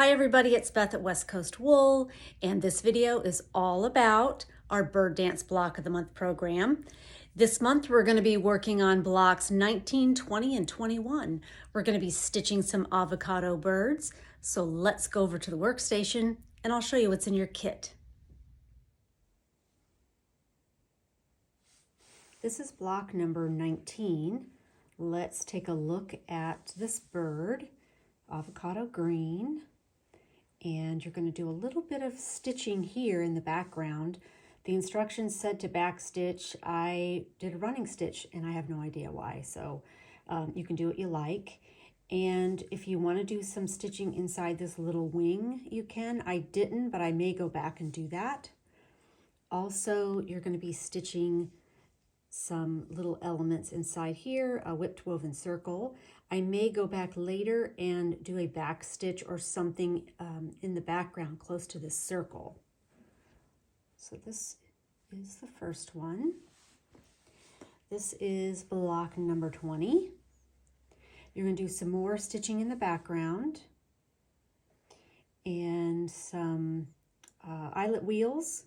Hi everybody, it's Beth at West Coast Wool, and this video is all about our Bird Dance Block of the Month program. This month we're going to be working on blocks 19, 20, and 21. We're going to be stitching some avocado birds, so let's go over to the workstation and I'll show you what's in your kit. This is block number 19. Let's take a look at this bird, avocado green. And you're going to do a little bit of stitching here in the background. The instructions said to back stitch. I did a running stitch and I have no idea why, so you can do what you like. And if you want to do some stitching inside this little wing, you can. I didn't, but I may go back and do that. Also, you're going to be stitching some little elements inside here, a whipped woven circle. I may go back later and do a back stitch or something in the background close to this circle. So this is the first one. This is block number 20. You're going to do some more stitching in the background and some eyelet wheels.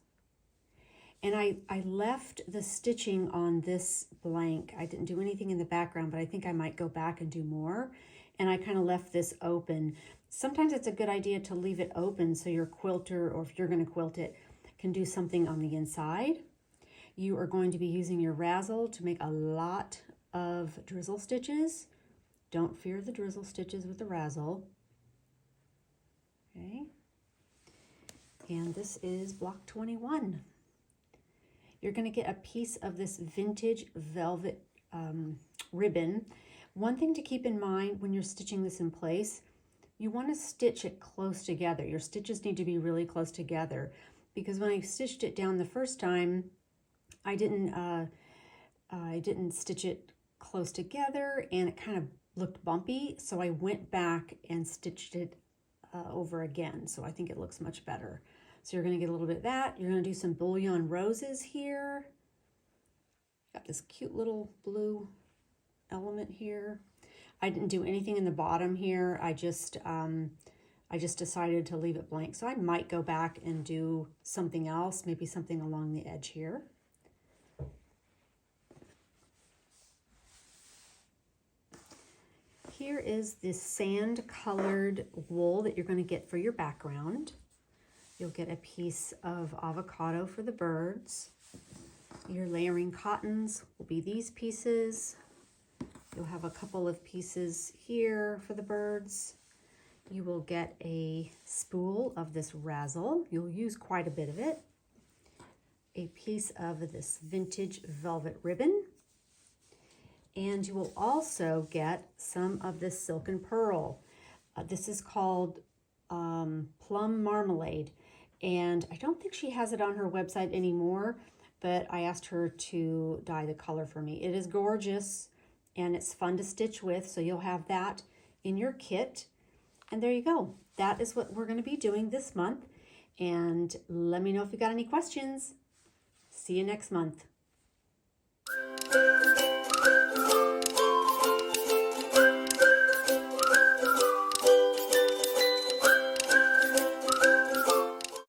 And I left the stitching on this blank. I didn't do anything in the background, but I think I might go back and do more. And I kind of left this open. Sometimes it's a good idea to leave it open so your quilter, or if you're going to quilt it, can do something on the inside. You are going to be using your razzle to make a lot of drizzle stitches. Don't fear the drizzle stitches with the razzle. Okay. And this is block 21. You're going to get a piece of this vintage velvet ribbon. One thing to keep in mind when you're stitching this in place, you want to stitch it close together. Your stitches need to be really close together, because when I stitched it down the first time, I didn't stitch it close together and it kind of looked bumpy. So I went back and stitched it over again. So I think it looks much better. So you're going to get a little bit of that. You're going to do some bullion roses here. Got this cute little blue element here. I didn't do anything in the bottom here. I just decided to leave it blank. So I might go back and do something else, maybe something along the edge here. Here is this sand colored wool that you're going to get for your background. You'll get a piece of avocado for the birds. Your layering cottons will be these pieces. You'll have a couple of pieces here for the birds. You will get a spool of this razzle. You'll use quite a bit of it. A piece of this vintage velvet ribbon. And you will also get some of this silken pearl. This is called Plum Marmalade. And I don't think she has it on her website anymore, but I asked her to dye the color for me. It is gorgeous and it's fun to stitch with, so you'll have that in your kit. And there you go. That is what we're going to be doing this month. And let me know if you got any questions. See you next month.